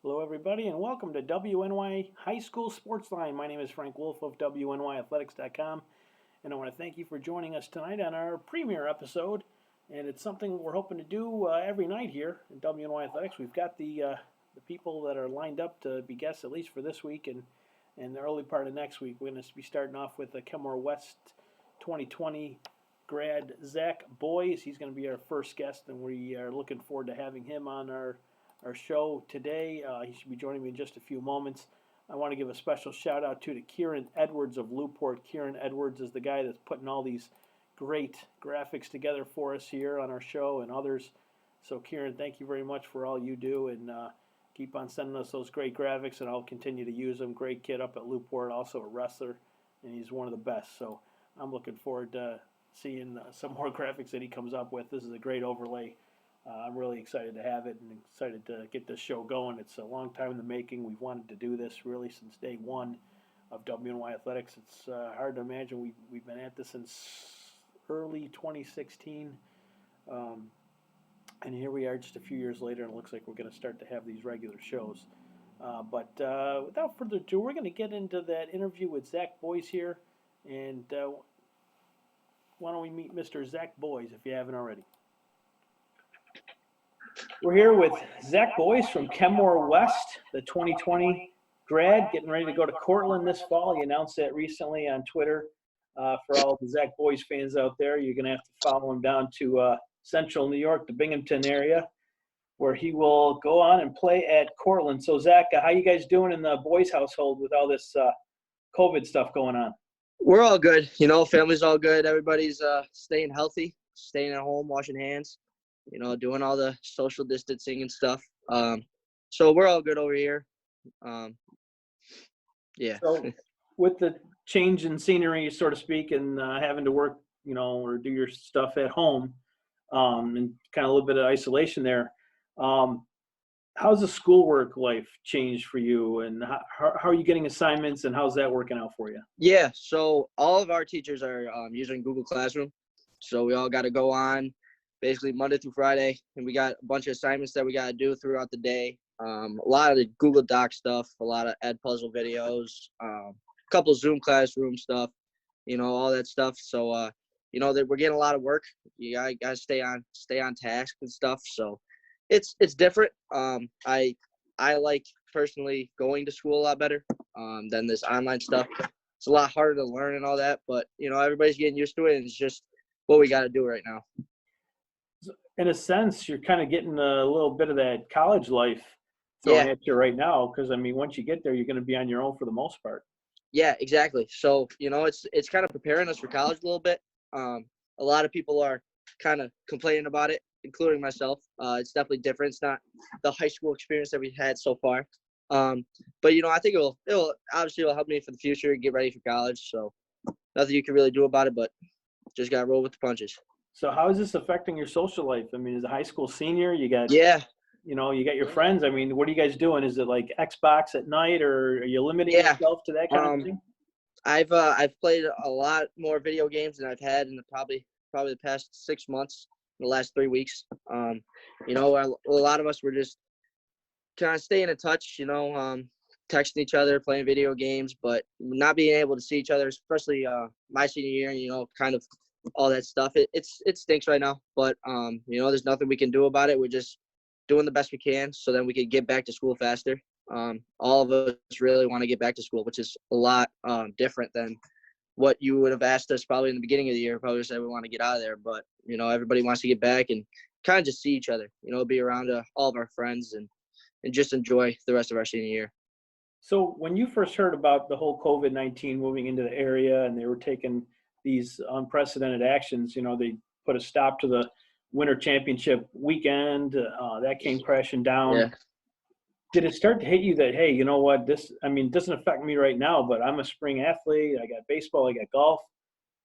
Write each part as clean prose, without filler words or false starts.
Hello, everybody, and welcome to WNY High School Sportsline. My name is Frank Wolf of WNYathletics.com, and I want to thank you for joining us tonight on our premiere episode. And it's something we're hoping to do every night here at WNY Athletics. We've got the people that are lined up to be guests at least for this week and the early part of next week. We're going to be starting off with the Kenmore West 2020 grad Zach Boyes. He's going to be our first guest, and we are looking forward to having him on our show today. He should be joining me in just a few moments. I want to give a special shout out to Kieran Edwards of Newport. Kieran Edwards is the guy that's putting all these great graphics together for us here on our show and others. So, Kieran, thank you very much for all you do, and keep on sending us those great graphics, and I'll continue to use them. Great kid up at Newport, also a wrestler, and he's one of the best. So, I'm looking forward to seeing some more graphics that he comes up with. This is a great overlay. I'm really excited to have it and excited to get this show going. It's a long time in the making. We've wanted to do this really since day one of WNY Athletics. It's hard to imagine we've been at this since early 2016. And here we are just a few years later, and it looks like we're going to start to have these regular shows. But without further ado, we're going to get into that interview with Zach Boyes here. And why don't we meet Mr. Zach Boyes if you haven't already. We're here with Zach Boyes from Kenmore West, the 2020 grad, getting ready to go to Cortland this fall. He announced that recently on Twitter. For all the Zach Boyes fans out there, you're going to have to follow him down to central New York, the Binghamton area, where he will go on and play at Cortland. So, Zach, how you guys doing in the Boyes household with all this COVID stuff going on? We're all good. Family's all good. Everybody's staying healthy, staying at home, washing hands. Doing all the social distancing and stuff. So we're all good over here. Yeah. So with the change in scenery, so to speak, and having to work, or do your stuff at home, and kind of a little bit of isolation there, how's the schoolwork life changed for you, and how are you getting assignments, and how's that working out for you? Yeah. So all of our teachers are using Google Classroom. So we all got to go on basically Monday through Friday, and we got a bunch of assignments that we got to do throughout the day. A lot of the Google Doc stuff, a lot of Ed Puzzle videos, a couple of Zoom classroom stuff, all that stuff. So, that we're getting a lot of work. You gotta stay on task and stuff. So it's different. I like personally going to school a lot better than this online stuff. It's a lot harder to learn and all that, but everybody's getting used to it, and it's just what we got to do right now. In a sense, you're kind of getting a little bit of that college life thrown at you right now, because once you get there, you're going to be on your own for the most part. Yeah, exactly. So it's kind of preparing us for college a little bit. A lot of people are kind of complaining about it, including myself. It's definitely different. It's not the high school experience that we've had so far. But I think it'll help me for the future and get ready for college. So nothing you can really do about it, but just gotta roll with the punches. So how is this affecting your social life? As a high school senior, you got you got your friends. What are you guys doing? Is it like Xbox at night, or are you limiting yourself to that kind of thing? I've played a lot more video games than I've had in probably the past 6 months, the last 3 weeks. A lot of us were just kind of staying in touch, texting each other, playing video games, but not being able to see each other, especially my senior year, kind of all that stuff. It stinks right now, but there's nothing we can do about it. We're just doing the best we can so then we can get back to school faster. All of us really want to get back to school, which is a lot different than what you would have asked us probably in the beginning of the year. Probably said we want to get out of there, but everybody wants to get back and kind of just see each other, be around all of our friends and just enjoy the rest of our senior year. So when you first heard about the whole COVID-19 moving into the area and they were taking these unprecedented actions, they put a stop to the winter championship weekend, that came crashing down. Yeah. Did it start to hit you that, hey, you know what, this, it doesn't affect me right now, but I'm a spring athlete. I got baseball, I got golf.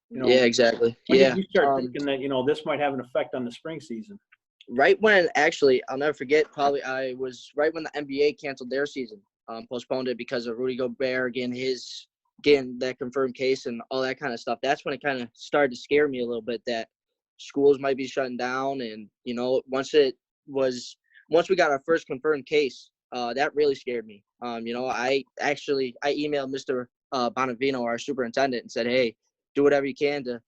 Yeah, exactly. When did you start thinking that, this might have an effect on the spring season? Right when, actually, I'll never forget, probably I was right when the NBA canceled their season, postponed it because of Rudy Gobert getting that confirmed case and all that kind of stuff. That's when it kind of started to scare me a little bit that schools might be shutting down. And, once we got our first confirmed case, that really scared me. I emailed Mr. Bonavino, our superintendent, and said, hey, do whatever you can to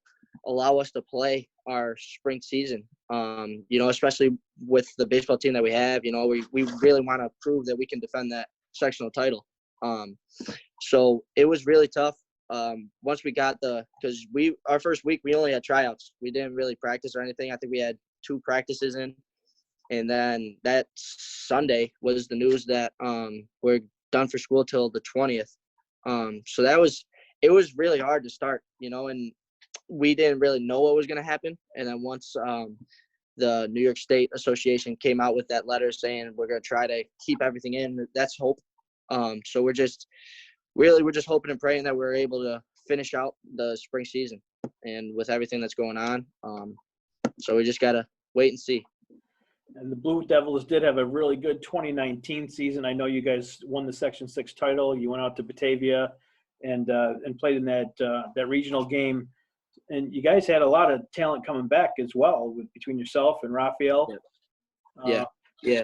allow us to play our spring season. Especially with the baseball team that we have, we really want to prove that we can defend that sectional title. So it was really tough. Once we got because our first week, we only had tryouts. We didn't really practice or anything. I think we had 2 practices in. And then that Sunday was the news that we're done for school till the 20th. So it was really hard to start, and we didn't really know what was going to happen. And then once the New York State Association came out with that letter saying we're going to try to keep everything in, that's hope. So we're just hoping and praying that we're able to finish out the spring season and with everything that's going on. So we just got to wait and see. And the Blue Devils did have a really good 2019 season. I know you guys won the Section 6 title. You went out to Batavia and played in that regional game. And you guys had a lot of talent coming back as well between yourself and Raphael. Yeah.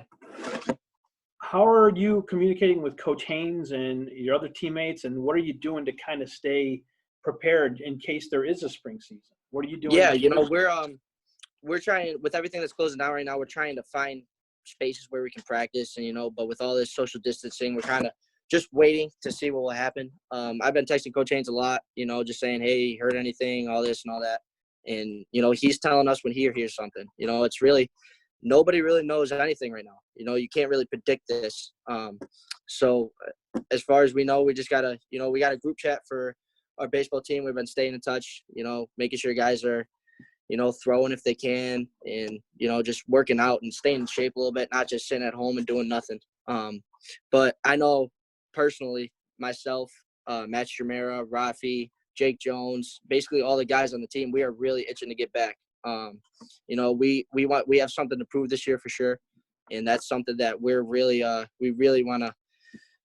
How are you communicating with Coach Haynes and your other teammates, and what are you doing to kind of stay prepared in case there is a spring season? What are you doing? Yeah, we're trying, with everything that's closing down right now, we're trying to find spaces where we can practice, and but with all this social distancing, we're kind of just waiting to see what will happen. I've been texting Coach Haynes a lot, just saying, hey, heard anything, all this and all that. And, he's telling us when he hears something. It's really – nobody really knows anything right now. You can't really predict this. So as far as we know, we just got to – we got a group chat for our baseball team. We've been staying in touch, making sure guys are – throwing if they can, and, just working out and staying in shape a little bit, not just sitting at home and doing nothing. But I know personally, myself, Matt Stramera, Rafi, Jake Jones, basically all the guys on the team, we are really itching to get back. We have something to prove this year for sure. And that's something that we really want to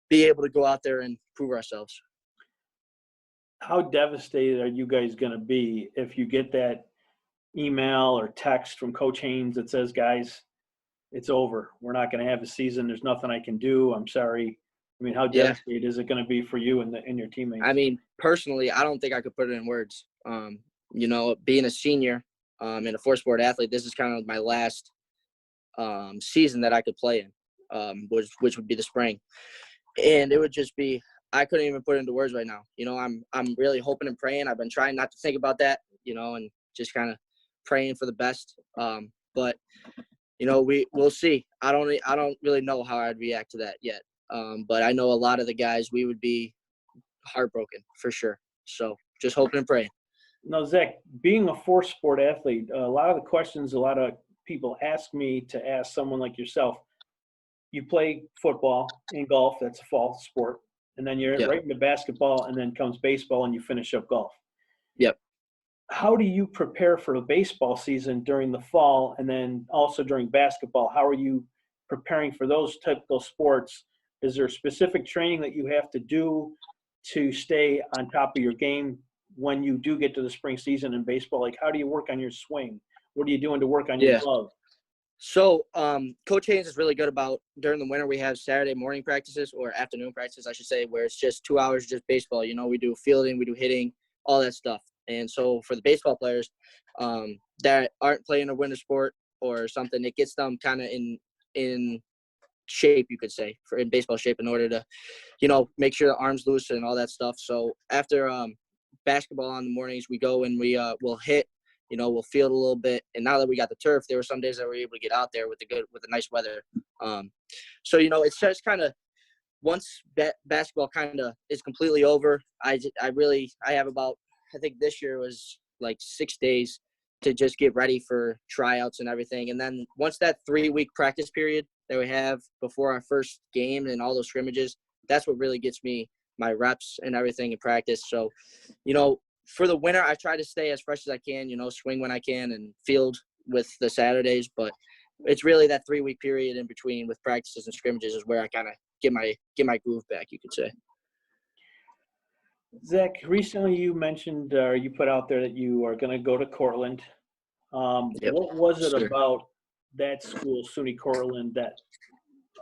be able to go out there and prove ourselves. How devastated are you guys going to be if you get that email or text from Coach Haynes that says, guys, it's over. We're not going to have a season. There's nothing I can do. I'm sorry. I mean, how devastating is it going to be for you and your teammates? I mean, personally, I don't think I could put it in words. Being a senior and a 4-sport athlete, this is kind of my last season that I could play in, which would be the spring. And it would just be, I couldn't even put it into words right now. I'm really hoping and praying. I've been trying not to think about that, and just kind of praying for the best. But we'll see. I don't really know how I'd react to that yet. But I know a lot of the guys, we would be heartbroken for sure. So just hoping and praying. Now, Zach, being a 4-sport athlete, a lot of the questions a lot of people ask me to ask someone like yourself. You play football and golf, that's a fall sport. And then you're right into basketball, and then comes baseball, and you finish up golf. Yep. How do you prepare for the baseball season during the fall, and then also during basketball? How are you preparing for those typical sports? Is there specific training that you have to do to stay on top of your game when you do get to the spring season in baseball? Like, how do you work on your swing? What are you doing to work on your glove? So Coach Haynes is really good about, during the winter, we have Saturday morning practices, or afternoon practices, I should say, where it's just 2 hours, just baseball. We do fielding, we do hitting, all that stuff. And so for the baseball players that aren't playing a winter sport or something, it gets them kind of in shape, you could say, in baseball shape, in order to, make sure the arms loose and all that stuff. So after basketball on the mornings, we go and we'll hit, we'll field a little bit. And now that we got the turf, there were some days that we were able to get out there with the nice weather. So, it's just kind of, once basketball kind of is completely over, I have about, I think this year was like 6 days to just get ready for tryouts and everything. And then once that 3-week practice period that we have before our first game and all those scrimmages, that's what really gets me my reps and everything in practice. So, for the winter, I try to stay as fresh as I can, swing when I can and field with the Saturdays. But it's really that 3-week period in between with practices and scrimmages is where I kind of get my groove back, you could say. Zach, recently you mentioned, or you put out there that you are going to go to Cortland. Yep. What was it about that school, SUNY Cortland, that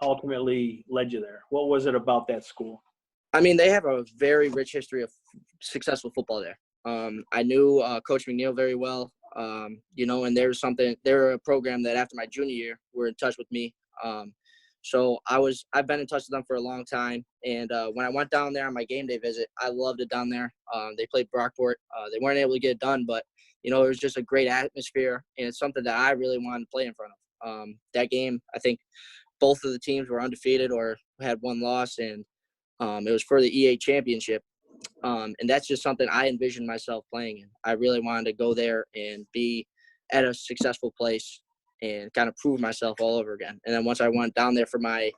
ultimately led you there? What was it about that school? I mean, they have a very rich history of successful football there. I knew Coach McNeil very well, and they're a program that after my junior year were in touch with me. So I've been in touch with them for a long time. And when I went down there on my game day visit, I loved it down there. They played Brockport. They weren't able to get it done, but, it was just a great atmosphere. And it's something that I really wanted to play in front of. That game, I think both of the teams were undefeated or had one loss, and it was for the EA championship. And that's just something I envisioned myself playing in. I really wanted to go there and be at a successful place and kind of prove myself all over again. And then once I went down there for my,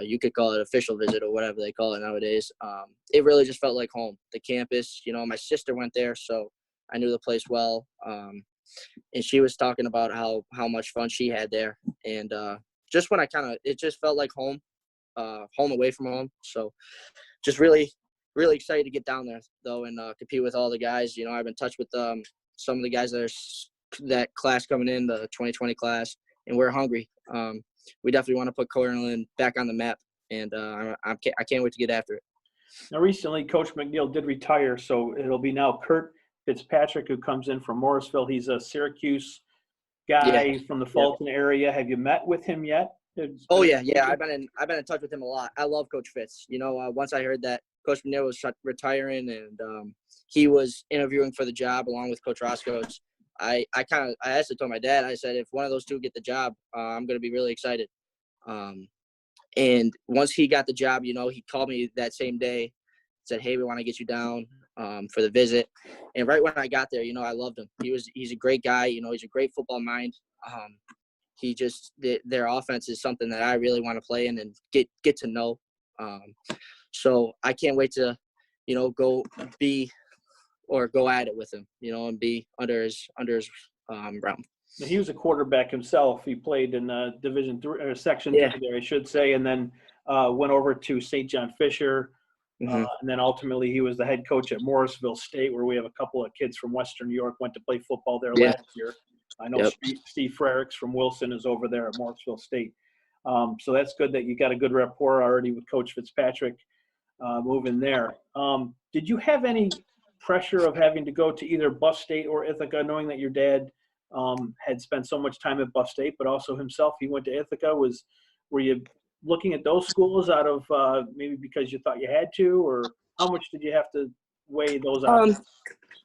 you could call it official visit or whatever they call it nowadays, it really just felt like home. The campus, my sister went there, so I knew the place well. And she was talking about how much fun she had there. And just when it just felt like home, home away from home. So just really, really excited to get down there, though, and compete with all the guys. I've been in touch with some of the guys that class coming in, the 2020 class, and we're hungry. We definitely want to put Cortland back on the map, and I can't wait to get after it. Now, recently, Coach McNeil did retire, so it'll be now Kurt Fitzpatrick who comes in from Morrisville. He's a Syracuse guy Yeah. from the Fulton area. Have you met with him yet? Oh yeah. I've been in touch with him a lot. I love Coach Fitz. Once I heard that Coach McNeil was retiring and he was interviewing for the job along with Coach Roscoe's, I actually told my dad, I said, if one of those two get the job, I'm going to be really excited. And once he got the job, he called me that same day, said, hey, we want to get you down for the visit. And right when I got there, I loved him. He's a great guy. He's a great football mind. Their offense is something that I really want to play in and get to know. So I can't wait to, go at it with him, and be under his realm. He was a quarterback himself. He played in Division 3 or Section 3 there, I should say, and then went over to St. John Fisher. Mm-hmm. And then ultimately he was the head coach at Morrisville State, where we have a couple of kids from Western New York went to play football there last year. I know Steve Frericks from Wilson is over there at Morrisville State. So that's good that you got a good rapport already with Coach Fitzpatrick moving there. Did you have any pressure of having to go to either Buff State or Ithaca, knowing that your dad had spent so much time at Buff State, but also himself, he went to Ithaca? Were you looking at those schools out of maybe because you thought you had to, or how much did you have to weigh those options?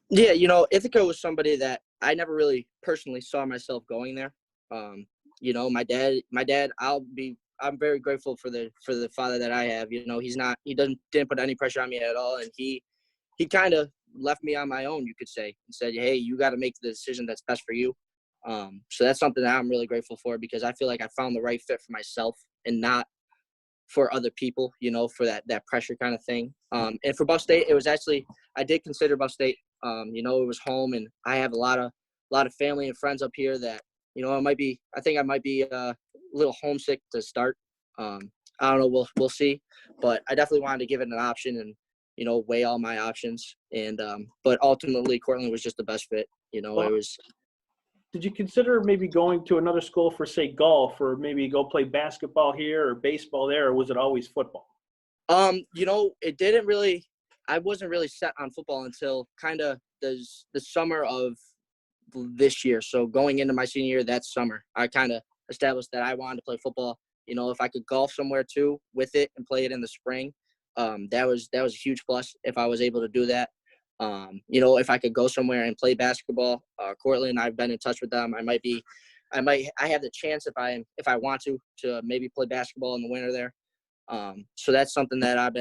Yeah, Ithaca was somebody that I never really personally saw myself going there. My dad, I'm very grateful for the father that I have. He didn't put any pressure on me at all, and he kind of left me on my own, you could say, and said, hey, you got to make the decision that's best for you. So that's something that I'm really grateful for, because I feel like I found the right fit for myself and not for other people, for that pressure kind of thing. And for Buff State, it was actually, I did consider Buff State. It was home, and I have a lot of family and friends up here that, I think I might be a little homesick to start. I don't know. We'll see, but I definitely wanted to give it an option and, weigh all my options. And, but ultimately Cortland was just the best fit. It was. Did you consider maybe going to another school for, say, golf, or maybe go play basketball here or baseball there, or was it always football? It didn't really, I wasn't really set on football until kind of the summer of this year. So going into my senior year, that summer, I kind of established that I wanted to play football. If I could golf somewhere too with it and play it in the spring, that was a huge plus if I was able to do that. If I could go somewhere and play basketball, Cortland, I've been in touch with them. I have the chance if I want to maybe play basketball in the winter there. So that's something that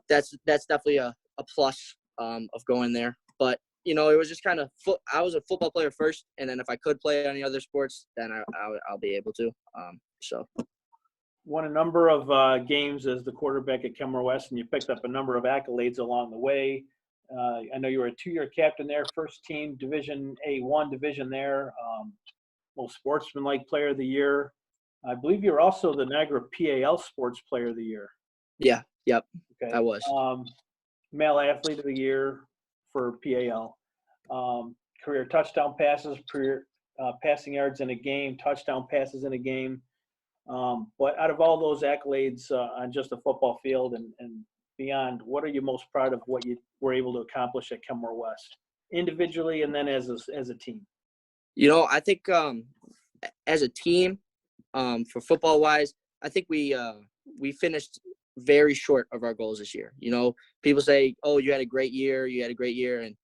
that's definitely a plus, of going there. But, it was just kind of, I was a football player first, and then if I could play any other sports, then I'll be able to. Won a number of games as the quarterback at Kenmore West, and you picked up a number of accolades along the way. I know you were a 2-year captain there, first team Division A1 division there, most sportsmanlike player of the year. I believe you were also the Niagara PAL Sports Player of the Year. Yeah, yep, okay. I was. Male Athlete of the Year for PAL. Career touchdown passes, career passing yards in a game, touchdown passes in a game. But out of all those accolades on just the football field and beyond, what are you most proud of what you were able to accomplish at Kenmore West, individually and then as a team? I think as a team, for football wise, I think we finished very short of our goals this year. People say, "Oh, you had a great year. You had a great year," and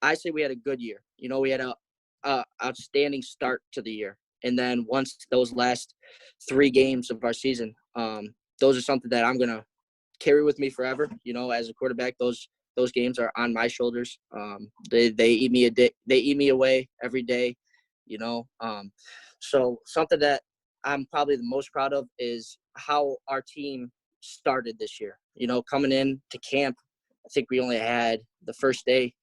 I say we had a good year. We had a outstanding start to the year, and then once those last 3 games of our season, those are something that I'm gonna carry with me forever. As a quarterback, those games are on my shoulders. They eat me they eat me away every day. So something that I'm probably the most proud of is how our team started this year. Coming in to camp, I think we only had the first day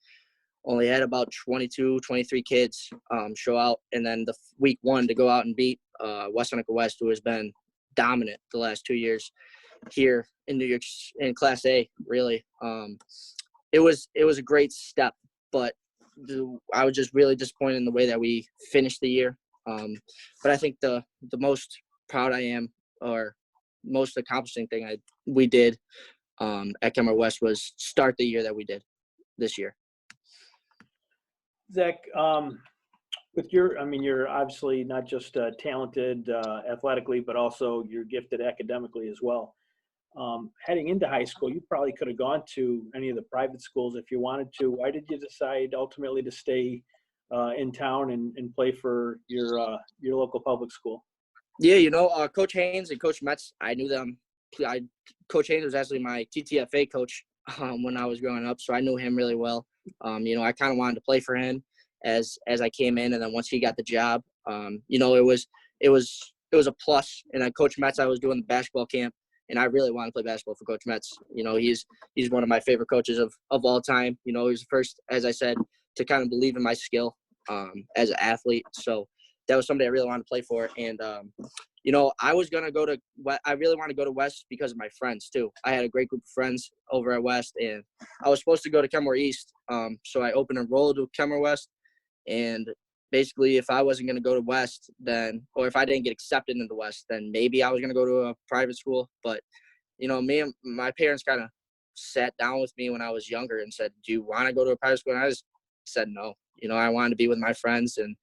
only had about 22, 23 kids show out, and then the week 1 to go out and beat West Seneca West, who has been dominant the last 2 years here in New York in Class A. Really, it was a great step, but I was just really disappointed in the way that we finished the year. But I think the most proud I am, or most accomplishing thing we did at Kenmore West was start the year that we did this year. Zach, you're obviously not just talented athletically, but also you're gifted academically as well. Heading into high school, you probably could have gone to any of the private schools if you wanted to. Why did you decide ultimately to stay in town and play for your local public school? Yeah, Coach Haynes and Coach Metz, I knew them. Coach Haynes was actually my TTFA coach when I was growing up, so I knew him really well. I kind of wanted to play for him as I came in, and then once he got the job, it was a plus. And then Coach Metz, I was doing the basketball camp, and I really wanted to play basketball for Coach Metz. He's one of my favorite coaches of all time. He was the first, as I said, to kind of believe in my skill as an athlete. So that was somebody I really wanted to play for. And I really want to go to West because of my friends too. I had a great group of friends over at West, and I was supposed to go to Kenmore East. So I open enrolled with Kenmore West, and basically if I wasn't going to go to West, or if I didn't get accepted into West, then maybe I was going to go to a private school. But, me and my parents kind of sat down with me when I was younger and said, "Do you want to go to a private school?" And I just said no. I wanted to be with my friends and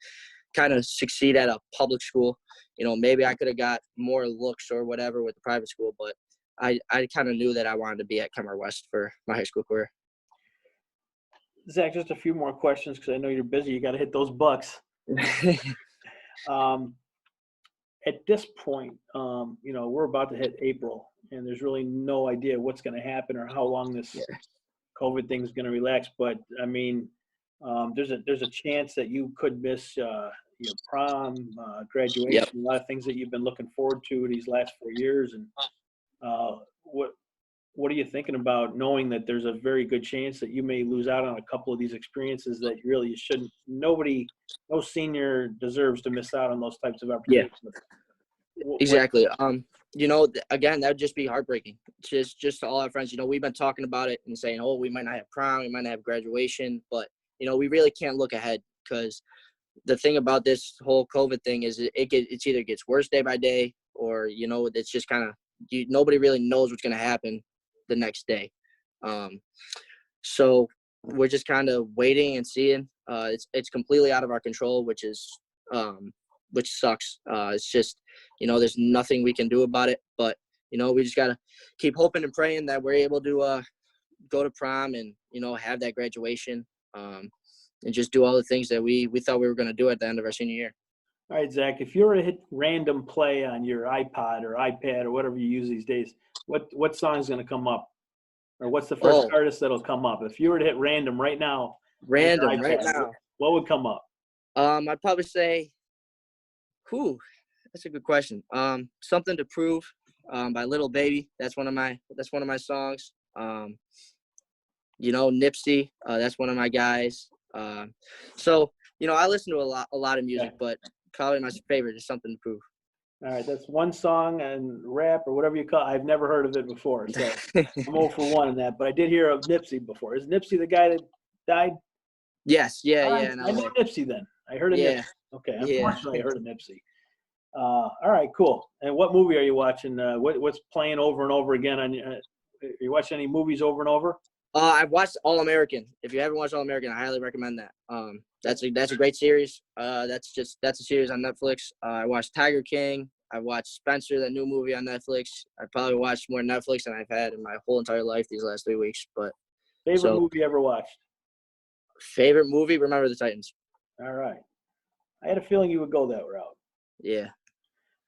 kind of succeed at a public school. Maybe I could have got more looks or whatever with the private school, but I kind of knew that I wanted to be at Kenmore West for my high school career. Zach, just a few more questions because I know you're busy. You got to hit those bucks. At this point, we're about to hit April, and there's really no idea what's going to happen or how long this COVID thing is going to relax. But I mean, there's a chance that you could miss prom, graduation, Yep. a lot of things that you've been looking forward to these last 4 years. And what are you thinking about knowing that there's a very good chance that you may lose out on a couple of these experiences that you shouldn't? No senior deserves to miss out on those types of opportunities. Yeah, exactly. Again, that would just be heartbreaking. Just to all our friends, we've been talking about it and saying, oh, we might not have prom, we might not have graduation, but, we really can't look ahead because the thing about this whole COVID thing is it's either gets worse day by day or, it's just kind of nobody really knows what's going to happen the next day. So we're just kind of waiting and seeing. It's completely out of our control, which sucks. It's just, there's nothing we can do about it, but, we just got to keep hoping and praying that we're able to go to prom and, have that graduation and just do all the things that we thought we were going to do at the end of our senior year. All right, Zach, if you were to hit random play on your iPod or iPad or whatever you use these days, what song is going to come up? Or what's the first artist that'll come up? If you were to hit random right now, what would come up? I'd probably say, that's a good question. Something to Prove by Little Baby. That's one of my songs. Nipsey, that's one of my guys. So I listen to a lot of music, but probably my favorite is Something to Prove. All right, that's one song and rap or whatever you call it. I've never heard of it before, so I'm 0 for 1 in that. But I did hear of Nipsey before. Is Nipsey the guy that died? Yes, yeah. I know Nipsey then. I heard of Nipsey. Okay, unfortunately, I heard of Nipsey. All right, cool. And what movie are you watching? What's playing over and over again? Are you watching any movies over and over? I've watched All American. If you haven't watched All American, I highly recommend that. That's a great series. That's a series on Netflix. I watched Tiger King. I watched Spencer, that new movie on Netflix. I probably watched more Netflix than I've had in my whole entire life these last 3 weeks. But Favorite movie ever watched? Favorite movie? Remember the Titans. All right. I had a feeling you would go that route. Yeah.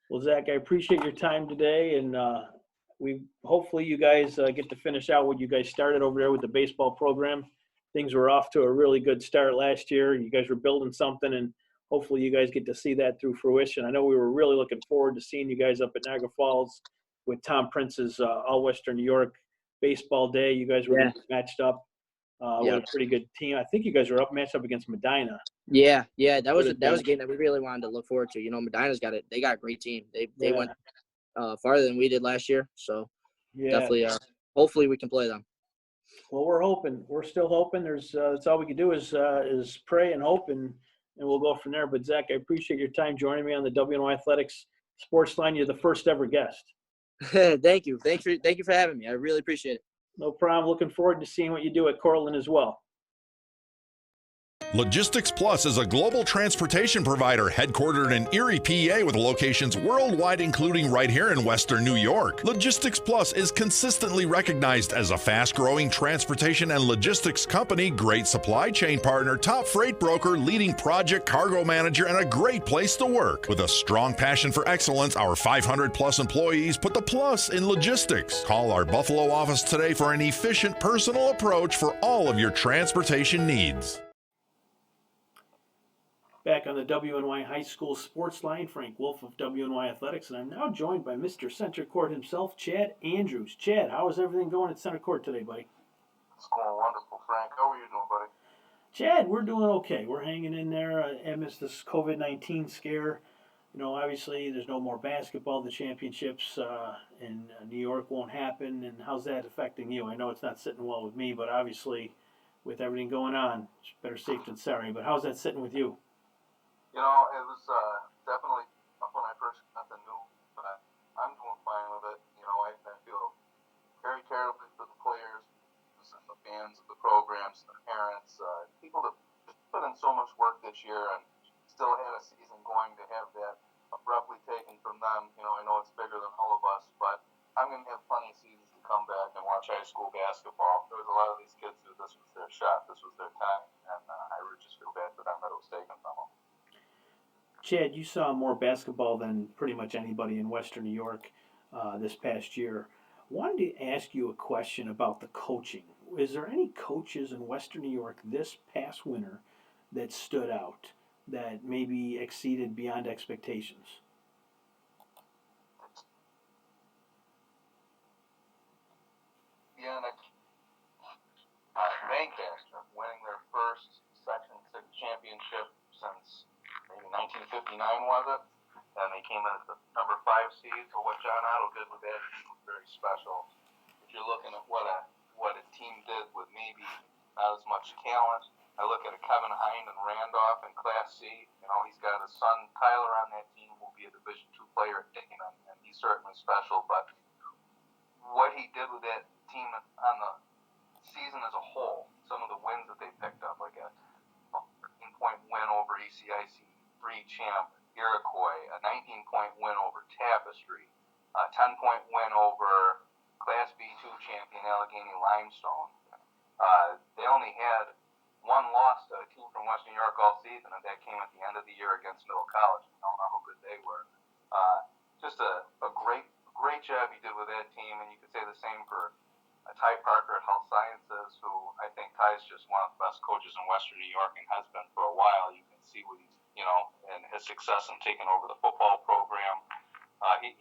Well, Zach, I appreciate your time today, and we hopefully you guys get to finish out what you guys started over there with the baseball program. Things were off to a really good start last year. You guys were building something, and hopefully you guys get to see that through fruition. I know we were really looking forward to seeing you guys up at Niagara Falls with Tom Prince's All Western New York Baseball Day. You guys were matched up with a pretty good team. I think you guys were matched up against Medina. Yeah, that was a game that we really wanted to look forward to. You know, Medina's got it. They got a great team. They went farther than we did last year. So definitely, hopefully we can play them. Well, we're hoping. We're still hoping. That's all we can do is pray and hope, and we'll go from there. But Zach, I appreciate your time joining me on the WNY Athletics Sportsline. You're the first ever guest. Thank you. Thank you for having me. I really appreciate it. No problem. Looking forward to seeing what you do at Cortland as well. Logistics Plus is a global transportation provider headquartered in Erie, PA, with locations worldwide, including right here in Western New York. Logistics Plus is consistently recognized as a fast-growing transportation and logistics company, great supply chain partner, top freight broker, leading project cargo manager, and a great place to work. With a strong passion for excellence, our 500-plus employees put the plus in logistics. Call our Buffalo office today for an efficient, personal approach for all of your transportation needs. Back on the WNY High School Sportsline, Frank Wolf of WNY Athletics, and I'm now joined by Mr. Center Court himself, Chad Andrews. Chad, how is everything going at Center Court today, buddy? It's going wonderful, Frank. How are you doing, buddy? Chad, we're doing okay. We're hanging in there amidst this COVID-19 scare. You know, obviously there's no more basketball. The championships in New York won't happen. And how's that affecting you? I know it's not sitting well with me, but obviously with everything going on, it's better safe than sorry. But how's that sitting with you? You know, it was definitely tough when I first got the news, but I'm doing fine with it. You know, I feel very terribly for the players and the fans of the programs, the parents, people that just put in so much work this year and still had a season going, to have that abruptly taken from them. You know, I know it's bigger than all of us, but I'm going to have plenty of seasons to come back and watch high school basketball. There was a lot of these kids who this was their shot, this was their time, and I would just feel bad for them that it was taken from them. Chad, you saw more basketball than pretty much anybody in Western New York this past year. Wanted to ask you a question about the coaching. Is there any coaches in Western New York this past winter that stood out, that maybe exceeded beyond expectations? Yeah, Lancaster winning their first Section 6 championship since maybe 1959, was it? And they came in as the number 5 seed. So what John Otto did with that team was very special. If you're looking at what a team did with maybe not as much talent, I look at a Kevin Hine and Randolph in Class C. You know, he's got a son Tyler on that team who will be a Division II player at Dayton, and he's certainly special. But what he did with that team on the season as a whole, some of the wins that they picked up, like a 13-point win over ECIC 3 champ Iroquois, a 19-point win over Tapestry, a 10-point win over Class B2 champion Allegheny Limestone. They only had one loss to a team from Western New York all season, and that came at the end of the year against Middle College. I don't know how good they were. Just a great job he did with that team, and you could say the same for Ty Parker at Health Sciences, who I think Ty's just one of the best coaches in Western New York and has been for a while. You can see what he's, and his success in taking over the football program.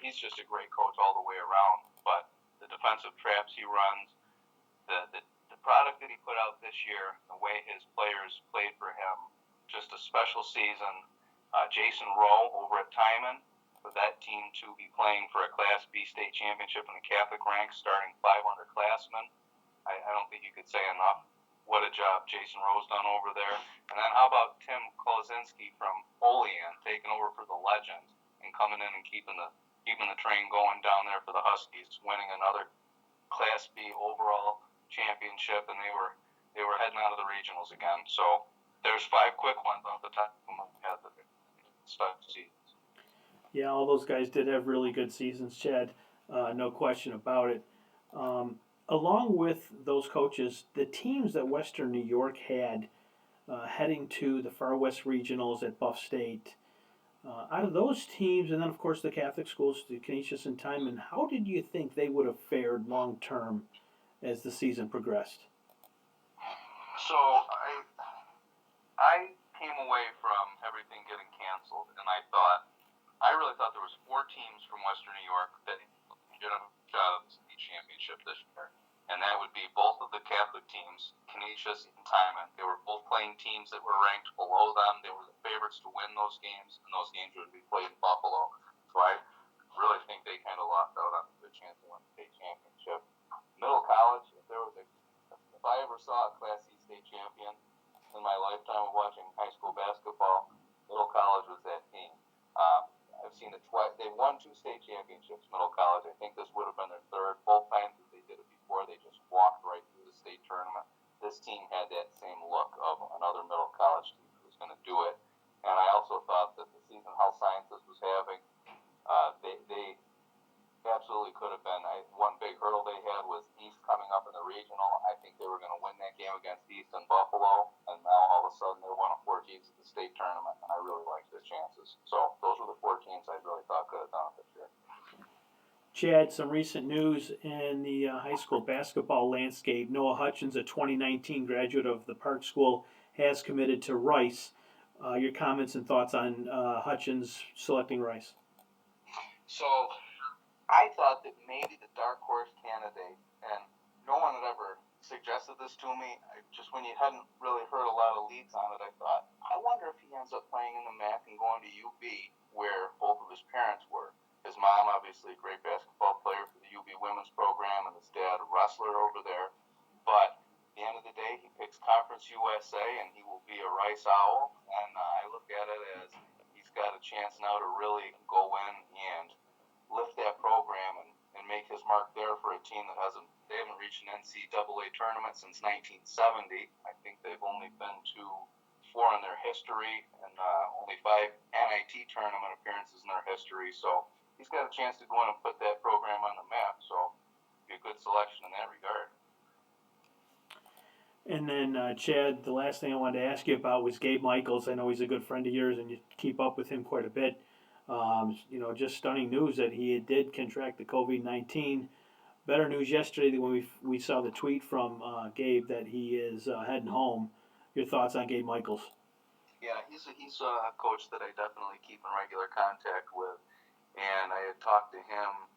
He's just a great coach all the way around. But the defensive traps he runs, the product that he put out this year, the way his players played for him, just a special season. Jason Rowe over at Timon, for that team to be playing for a Class B state championship in the Catholic ranks, starting 5 underclassmen. I don't think you could say enough what a job Jason Rowe's done over there. And then how about Tim Klozinski from Olean taking over for the legend? and coming in and keeping the train going down there for the Huskies, winning another Class B overall championship, and they were heading out of the regionals again. So there's 5 quick ones off the top of my head that start seasons. Yeah, all those guys did have really good seasons, Chad. No question about it. Along with those coaches, the teams that Western New York had heading to the Far West Regionals at Buff State, out of those teams, and then of course the Catholic schools, the Canisius and Timon, how did you think they would have fared long term as the season progressed? So I came away from everything getting canceled, and I really thought there was 4 teams from Western New York that get a shot at the state championship this year, and that would be both of the Catholic teams, Canisius and Timon. They were both playing teams that were ranked below them. They were the favorites to win those games, and those games would be played in Buffalo. So I really think they kind of lost out on the chance to win the state championship. Middle college, if I ever saw a Class C state champion in my lifetime of watching high school basketball, Middle College was that team. I've seen it twice. They won 2 state championships, Middle College. I think this would have been their 3rd. Both times that they did it before, they just walked right through the state tournament. This team had that same look of another Middle College team who was going to do it. And I also thought that the season Health Sciences was having, they absolutely could have been. One big hurdle they had was East coming up in the regional. I think they were going to win that game against East in Buffalo, and now all of a sudden they're one of 4 teams at the state tournament, and I really liked their chances. So those were the 4 teams I really thought could have done it this year. Chad, some recent news in the high school basketball landscape. Noah Hutchins, a 2019 graduate of the Park School, has committed to Rice. Your comments and thoughts on Hutchins selecting Rice? So I thought that maybe the dark horse candidate, and no one had ever suggested this to me, just when you hadn't really heard a lot of leads on it, I thought, I wonder if he ends up playing in the MAC and going to UB, where both of his parents were. His mom, obviously, a great basketball player for the UB women's program, and his dad, a wrestler over there. But at the end of the day, he picks Conference USA, and he will be a Rice Owl. And I look at it as he's got a chance now to really go in and lift that program and make his mark there for a team that they haven't reached an NCAA tournament since 1970. I think they've only been to 4 in their history, and only 5 NIT tournament appearances in their history. So he's got a chance to go in and put that program on the map. So be a good selection in that regard. And then, Chad, the last thing I wanted to ask you about was Gabe Michaels. I know he's a good friend of yours, and you keep up with him quite a bit. Just stunning news that he did contract the COVID-19. Better news yesterday when we saw the tweet from Gabe that he is heading home. Your thoughts on Gabe Michaels? Yeah, he's a coach that I definitely keep in regular contact with, and I had talked to him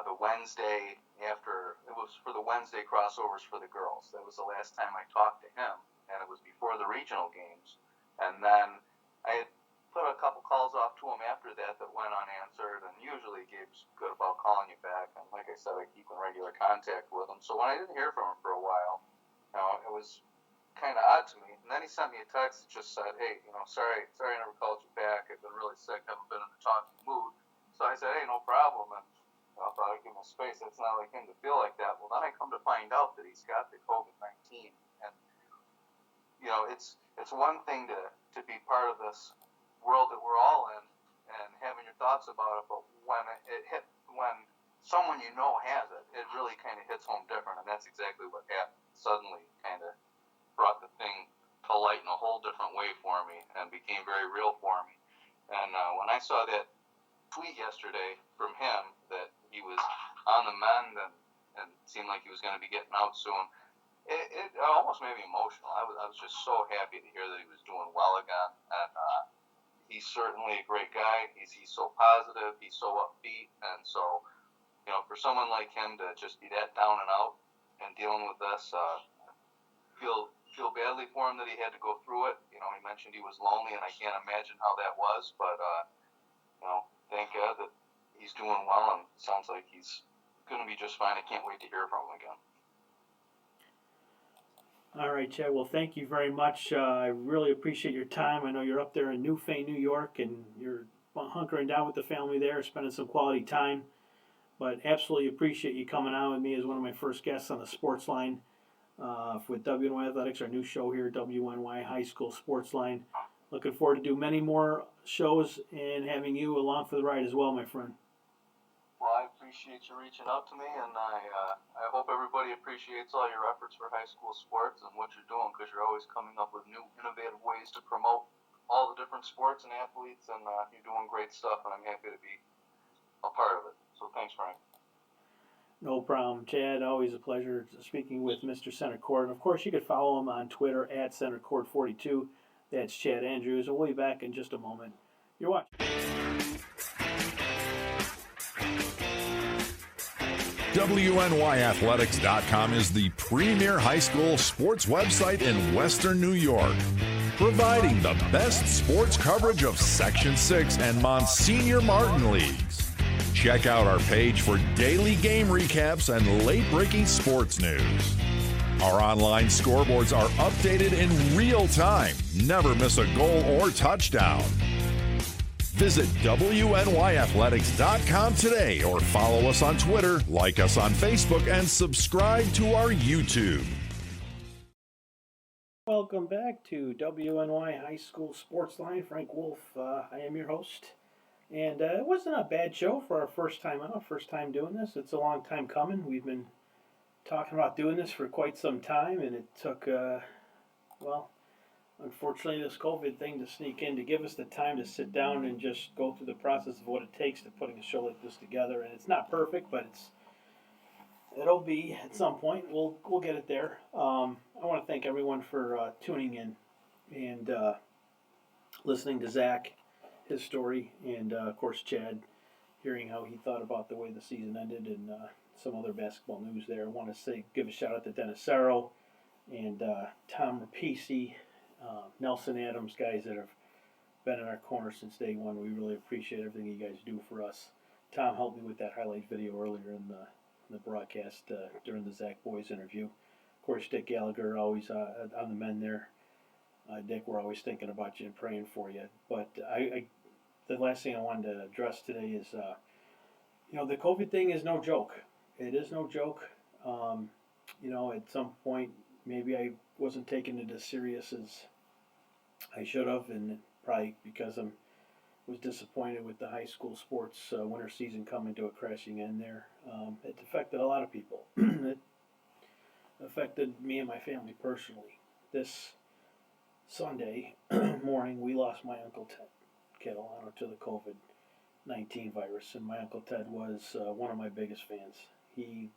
the Wednesday after. It was for the Wednesday crossovers for the girls. That was the last time I talked to him, and it was before the regional games. And then I had put a couple calls off to him after that went unanswered, and usually Gabe's good about calling you back, and like I said, I keep in regular contact with him. So when I didn't hear from him for a while, it was kind of odd to me. And then he sent me a text that just said, hey, sorry I never called you back. I've been really sick, haven't been in a talking mood. So I said, hey, no problem, and I thought I'd give him space. It's not like him to feel like that. Well, then I come to find out that he's got the COVID-19, and it's one thing to be part of this world that we're all in and having your thoughts about it, but when someone has it, it really kind of hits home different, and that's exactly what happened. Suddenly kind of brought the thing to light in a whole different way for me and became very real for me. And when I saw that tweet yesterday from him that he was on the mend and seemed like he was going to be getting out soon, it almost made me emotional. I was just so happy to hear that he was doing well again, and he's certainly a great guy. He's so positive. He's so upbeat. And so, for someone like him to just be that down and out and dealing with this, feel badly for him that he had to go through it. He mentioned he was lonely, and I can't imagine how that was. But, thank God that he's doing well, and it sounds like he's going to be just fine. I can't wait to hear from him again. All right, Chad. Well, thank you very much. I really appreciate your time. I know you're up there in Newfane, New York, and you're hunkering down with the family there, spending some quality time. But absolutely appreciate you coming on with me as one of my first guests on the Sportsline with WNY Athletics, our new show here, WNY High School Sportsline. Looking forward to do many more shows and having you along for the ride as well, my friend. Well, I appreciate you reaching out to me, and I hope everybody appreciates all your efforts for high school sports and what you're doing, because you're always coming up with new, innovative ways to promote all the different sports and athletes, and you're doing great stuff, and I'm happy to be a part of it. So thanks, Frank. No problem, Chad. Always a pleasure speaking with Mr. Center Court. And of course, you can follow him on Twitter at CenterCourt42. That's Chad Andrews, and we'll be back in just a moment. You're watching WNYathletics.com is the premier high school sports website in Western New York, providing the best sports coverage of Section 6 and Monsignor Martin leagues. Check out our page for daily game recaps and late-breaking sports news. Our online scoreboards are updated in real time. Never miss a goal or touchdown. Visit WNYathletics.com today or follow us on Twitter, like us on Facebook, and subscribe to our YouTube. Welcome back to WNY High School Sportsline. Frank Wolf, I am your host. And it wasn't a bad show for our first time out, first time doing this. It's a long time coming. We've been talking about doing this for quite some time, and it took, unfortunately, this COVID thing to sneak in to give us the time to sit down and just go through the process of what it takes to putting a show like this together. And it's not perfect, but it'll be at some point. We'll get it there. I want to thank everyone for tuning in and listening to Zach, his story, and of course Chad, hearing how he thought about the way the season ended and some other basketball news there. I want to give a shout out to Dennis Sarro and Tom Rapisi, Nelson Adams, guys that have been in our corner since day one. We really appreciate everything you guys do for us. Tom helped me with that highlight video earlier in the broadcast during the Zach Boys interview. Of course, Dick Gallagher always on the men there. Dick, we're always thinking about you and praying for you. But the last thing I wanted to address today is, the COVID thing is no joke. It is no joke. At some point, maybe I wasn't taking it as serious as I should have, and probably because I was disappointed with the high school sports winter season coming to a crashing end there. It affected a lot of people. It affected me and my family personally. This Sunday morning, we lost my Uncle Ted Catalano to the COVID-19 virus, and my Uncle Ted was one of my biggest fans. He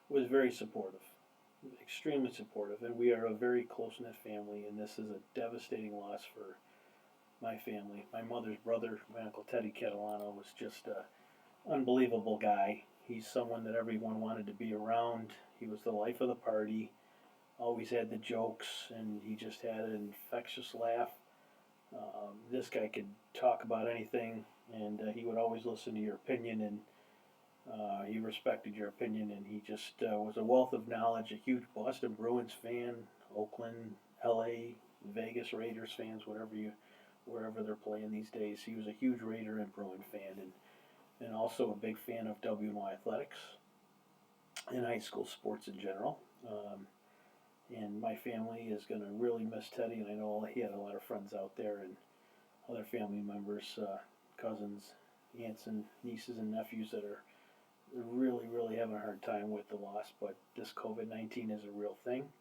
was very supportive, extremely supportive, and we are a very close-knit family, and this is a devastating loss for my family. My mother's brother, my Uncle Teddy Catalano, was just an unbelievable guy. He's someone that everyone wanted to be around. He was the life of the party, always had the jokes, and he just had an infectious laugh. This guy could talk about anything, and he would always listen to your opinion, and he respected your opinion, and he just was a wealth of knowledge, a huge Boston Bruins fan, Oakland, LA, Vegas Raiders fans, wherever they're playing these days. He was a huge Raider and Bruin fan, and also a big fan of WNY Athletics and high school sports in general. And my family is going to really miss Teddy, and I know he had a lot of friends out there and other family members, cousins, aunts and nieces and nephews that are really, really having a hard time with the loss. But this COVID-19 is a real thing,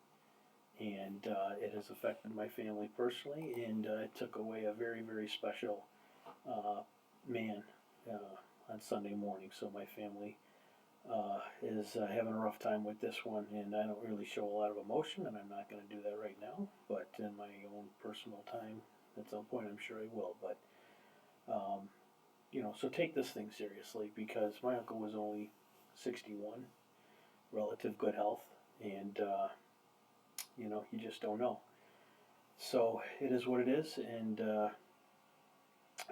and it has affected my family personally, and it took away a very, very special man on Sunday morning. So my family is having a rough time with this one, and I don't really show a lot of emotion, and I'm not going to do that right now, but in my own personal time, at some point I'm sure I will. But so take this thing seriously, because my uncle was only 61, relative good health, and you just don't know. So it is what it is, and I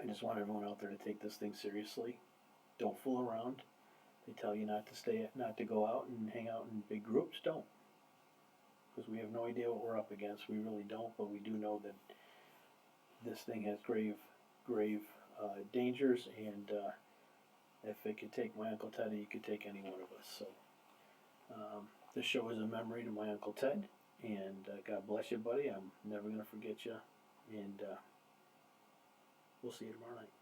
just want everyone out there to take this thing seriously. Don't fool around. They tell you not to go out and hang out in big groups. Don't, because we have no idea what we're up against. We really don't, but we do know that this thing has grave dangers, and if it could take my Uncle Ted, it could take any one of us. So this show is a memory to my Uncle Ted, and God bless you, buddy. I'm never going to forget you, and we'll see you tomorrow night.